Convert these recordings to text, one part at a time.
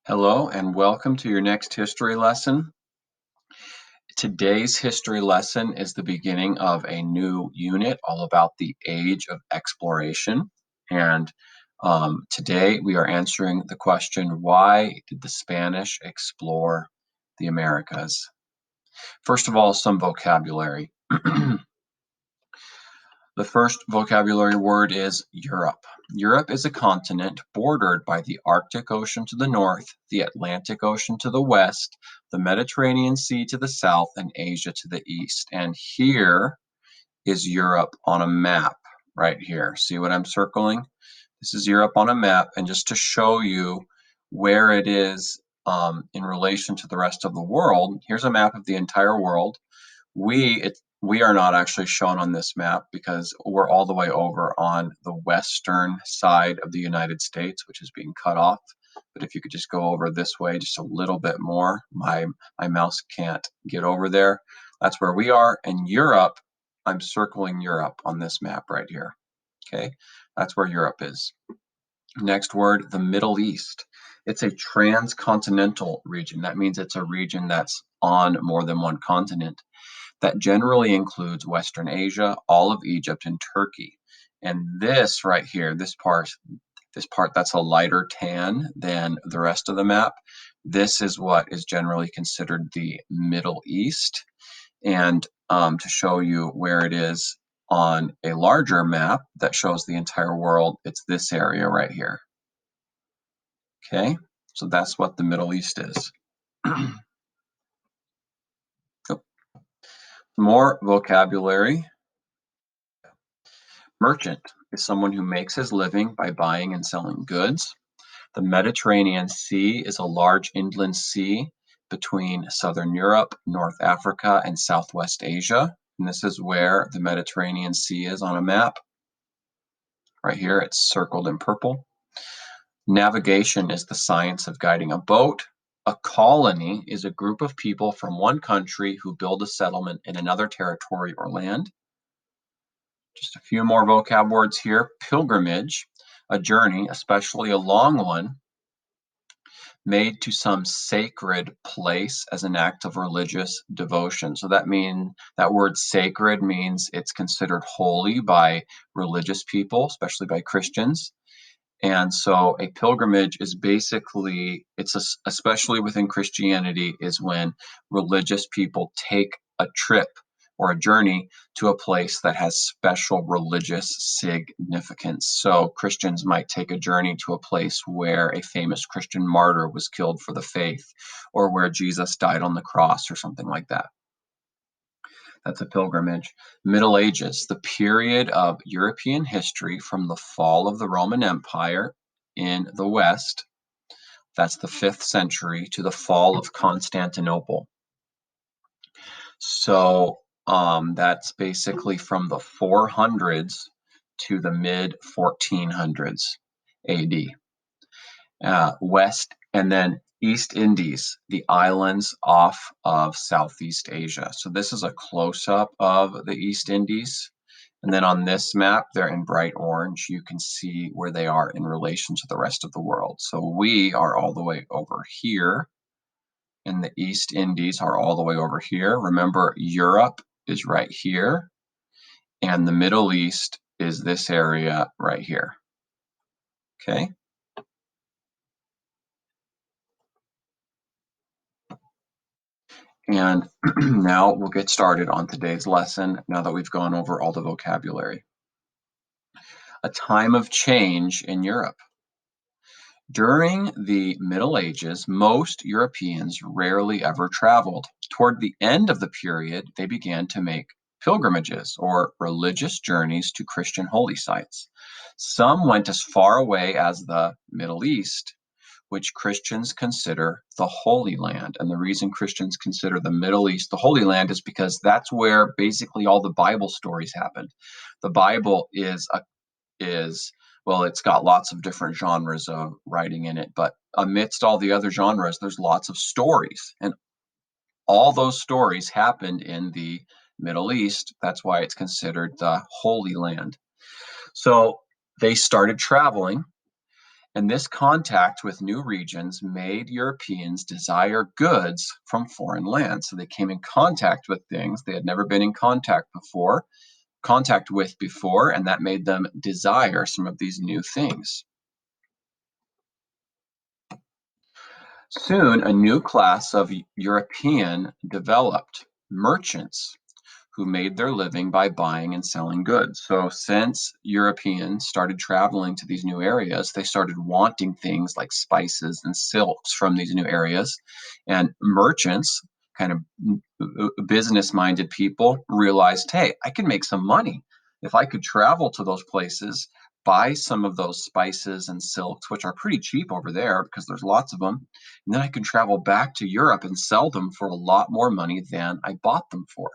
Hello and welcome to your next history lesson. Today's history lesson is the beginning of a new unit all about the age of exploration. And today we are answering the question, why did the Spanish explore the Americas? First of all, some vocabulary. The first vocabulary word is Europe. Europe is a continent bordered by the Arctic Ocean to the north, the Atlantic Ocean to the west, the Mediterranean Sea to the south, and Asia to the east. And here is Europe on a map right here. See what I'm circling? This is Europe on a map. And just to show you where it is in relation to the rest of the world, here's a map of the entire world. We are not actually shown on this map because we're all the way over on the western side of the United States, which is being cut off. But if you could just go over this way just a little bit more, my mouse can't get over there. That's where we are. And Europe, I'm circling Europe on this map right here. Okay, that's where Europe is. Next word, the Middle East. It's a transcontinental region. That means it's a region that's on more than one continent. That generally includes Western Asia, all of Egypt, and Turkey. And this right here, this part that's a lighter tan than the rest of the map. This is what is generally considered the Middle East. And to show you where it is on a larger map that shows the entire world, it's this area right here. Okay, so that's what the Middle East is. More vocabulary. Merchant is someone who makes his living by buying and selling goods. The Mediterranean Sea is a large inland sea between southern Europe, North Africa, and Southwest Asia. And this is where the Mediterranean Sea is on a map. Right here, it's circled in purple. Navigation is the science of guiding a boat. A colony is a group of people from one country who build a settlement in another territory or land. Just a few more vocab words here. Pilgrimage, a journey, especially a long one, made to some sacred place as an act of religious devotion. So that word sacred means it's considered holy by religious people, especially by Christians. And so a pilgrimage is basically, especially within Christianity, is when religious people take a trip or a journey to a place that has special religious significance. So Christians might take a journey to a place where a famous Christian martyr was killed for the faith, or where Jesus died on the cross, or something like that. That's a pilgrimage. Middle Ages, the period of European history from the fall of the Roman Empire in the West, that's the 5th century, to the fall of Constantinople. So that's basically from the 400s to the mid 1400s AD. West, and then East Indies, the islands off of Southeast Asia. So this is a close-up of the East Indies. And then on this map, they're in bright orange. You can see where they are in relation to the rest of the world. So we are all the way over here, and the East Indies are all the way over here. Remember, Europe is right here, and the Middle East is this area right here. Okay. And now we'll get started on today's lesson, now that we've gone over all the vocabulary. A time of change in Europe. During the Middle Ages, most Europeans rarely ever traveled. Toward the end of the period, they began to make pilgrimages or religious journeys to Christian holy sites. Some went as far away as the Middle East, which Christians consider the Holy Land. And the reason Christians consider the Middle East the Holy Land is because that's where basically all the Bible stories happened. The Bible well, it's got lots of different genres of writing in it, but amidst all the other genres, there's lots of stories. And all those stories happened in the Middle East. That's why it's considered the Holy Land. So they started traveling, And this contact with new regions made Europeans desire goods from foreign lands. So they came in contact with things they had never been in contact with before, and that made them desire some of these new things. Soon, a new class of European developed, merchants who made their living by buying and selling goods. So, since Europeans started traveling to these new areas, they started wanting things like spices and silks from these new areas. And merchants, kind of business minded people, realized, hey, I can make some money if I could travel to those places, buy some of those spices and silks, which are pretty cheap over there because there's lots of them. And then I can travel back to Europe and sell them for a lot more money than I bought them for.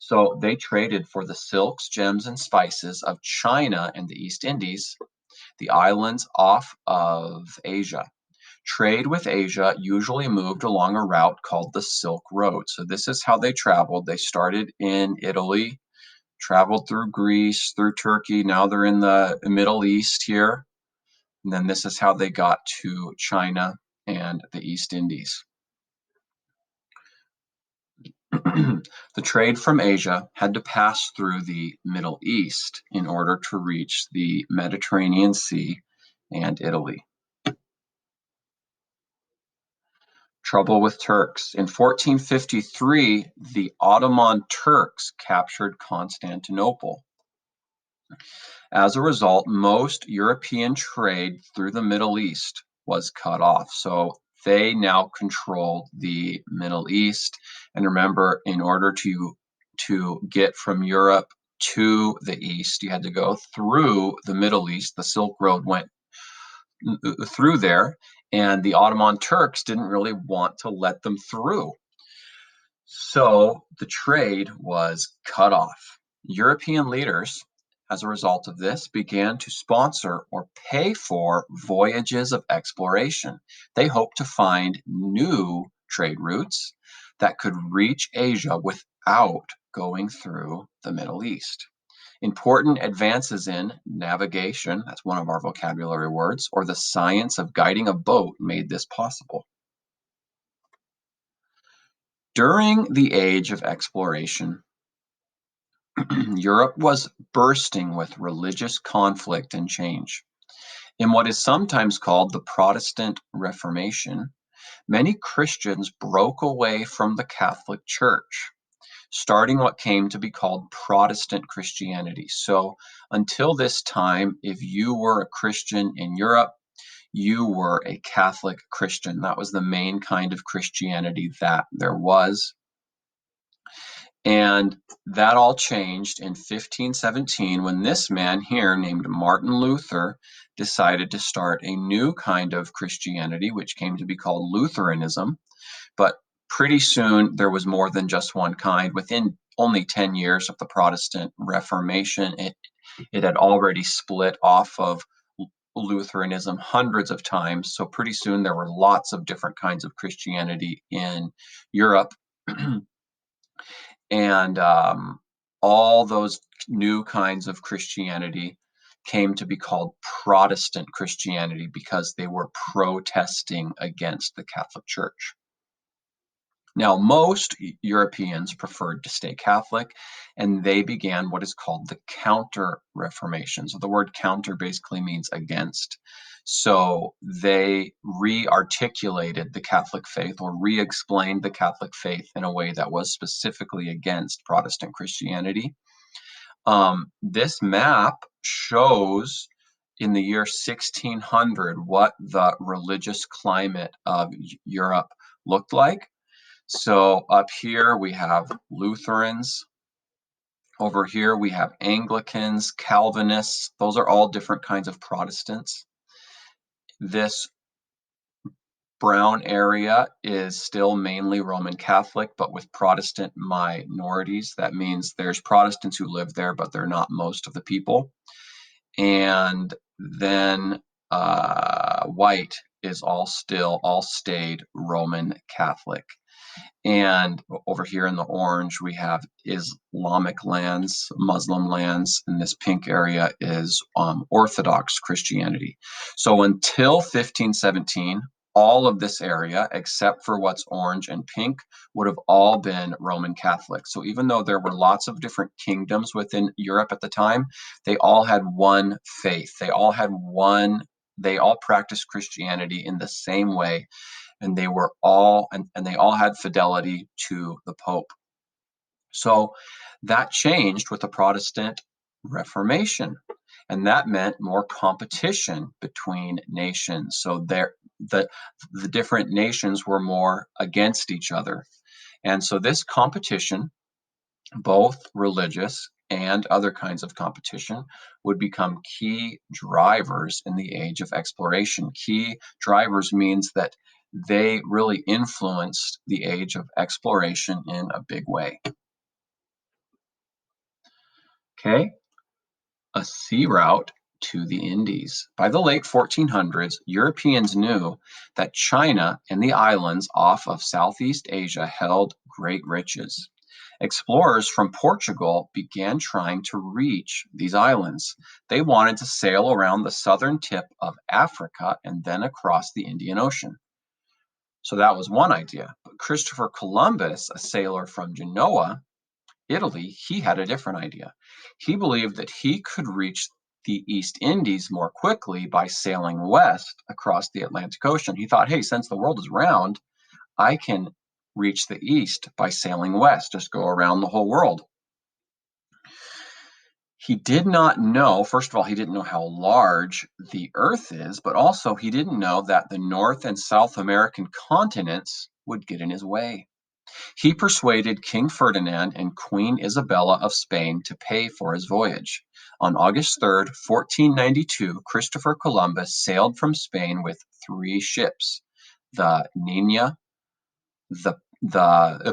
So they traded for the silks, gems, and spices of China and the East Indies, the islands off of Asia. Trade with Asia usually moved along a route called the Silk Road. So this is how they traveled. They started in Italy, traveled through Greece, through Turkey. Now they're in the Middle East here. And then this is how they got to China and the East Indies. The trade from Asia had to pass through the Middle East in order to reach the Mediterranean Sea and Italy. Trouble with Turks. In 1453, the Ottoman Turks captured Constantinople. As a result, most European trade through the Middle East was cut off. So they now controlled the Middle East. And remember, in order to get from Europe to the East, you had to go through the Middle East. The Silk Road went through there, and the Ottoman Turks didn't really want to let them through. So the trade was cut off. European leaders, as a result of this, began to sponsor or pay for voyages of exploration. They hoped to find new trade routes that could reach Asia without going through the Middle East. Important advances in navigation, that's one of our vocabulary words, or the science of guiding a boat made this possible. During the age of exploration, Europe was bursting with religious conflict and change. In what is sometimes called the Protestant Reformation, many Christians broke away from the Catholic Church, starting what came to be called Protestant Christianity. So, until this time, if you were a Christian in Europe, you were a Catholic Christian. That was the main kind of Christianity that there was. And that all changed in 1517 when this man here, named Martin Luther, decided to start a new kind of Christianity, which came to be called Lutheranism. But pretty soon, there was more than just one kind. Within only 10 years of the Protestant Reformation, it had already split off of Lutheranism hundreds of times. So pretty soon, there were lots of different kinds of Christianity in Europe. And all those new kinds of Christianity came to be called Protestant Christianity because they were protesting against the Catholic Church. Now, most Europeans preferred to stay Catholic, and they began what is called the Counter Reformation. So the word counter basically means against. So they re-articulated the Catholic faith or re-explained the Catholic faith in a way that was specifically against Protestant Christianity. This map shows in the year 1600 what the religious climate of Europe looked like. So up here we have Lutherans. Over here we have Anglicans, Calvinists. Those are all different kinds of Protestants. This brown area is still mainly Roman Catholic, but with Protestant minorities. That means there's Protestants who live there, but they're not most of the people. And then white is all stayed Roman Catholic. And over here in the orange, we have Islamic lands, Muslim lands, and this pink area is Orthodox Christianity. So until 1517, all of this area, except for what's orange and pink, would have all been Roman Catholic. So even though there were lots of different kingdoms within Europe at the time, they all had one faith. They all practiced Christianity in the same way, and they were all and they all had fidelity to the Pope. So that changed with the Protestant Reformation, and that meant more competition between nations. So the different nations were more against each other, and so this competition, both religious and other kinds of competition, would become key drivers in the age of exploration. Key drivers means that they really influenced the age of exploration in a big way. Okay, a sea route to the Indies. By the late 1400s, Europeans knew that China and the islands off of Southeast Asia held great riches. Explorers from Portugal began trying to reach these islands. They wanted to sail around the southern tip of Africa and then across the Indian Ocean. So that was one idea. But Christopher Columbus, a sailor from Genoa, Italy, he had a different idea. He believed that he could reach the East Indies more quickly by sailing west across the Atlantic Ocean. He thought, hey, since the world is round, I can reach the east by sailing west, just go around the whole world. He did not know, first of all, he didn't know how large the Earth is, but also he didn't know that the North and South American continents would get in his way. He persuaded King Ferdinand and Queen Isabella of Spain to pay for his voyage. On August 3rd, 1492, Christopher Columbus sailed from Spain with 3 ships, the Nina, the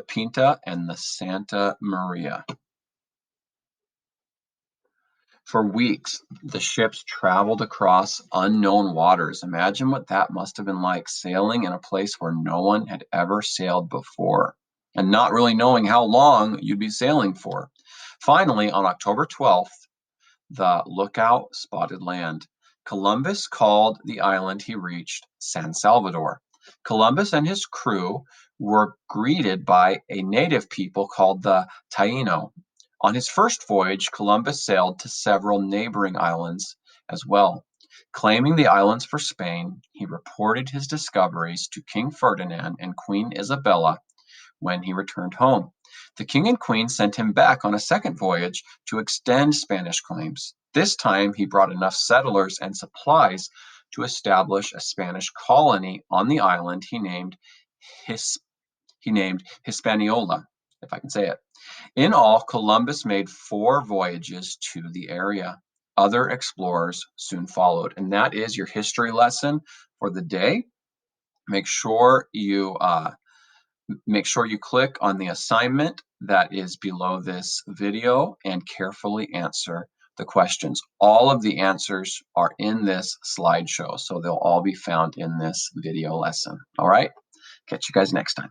Pinta, and the Santa Maria. For weeks, the ships traveled across unknown waters. Imagine what that must have been like, sailing in a place where no one had ever sailed before and not really knowing how long you'd be sailing for. Finally, on October 12th, the lookout spotted land. Columbus called the island he reached San Salvador. Columbus and his crew were greeted by a native people called the Taino. On his first voyage, Columbus sailed to several neighboring islands as well. Claiming the islands for Spain, he reported his discoveries to King Ferdinand and Queen Isabella when he returned home. The king and queen sent him back on a second voyage to extend Spanish claims. This time, he brought enough settlers and supplies to establish a Spanish colony on the island he named Hispaniola, if I can say it. In all, Columbus made 4 voyages to the area. Other explorers soon followed. And that is your history lesson for the day. Make sure you click on the assignment that is below this video and carefully answer the questions. All of the answers are in this slideshow, so they'll all be found in this video lesson. All right, catch you guys next time.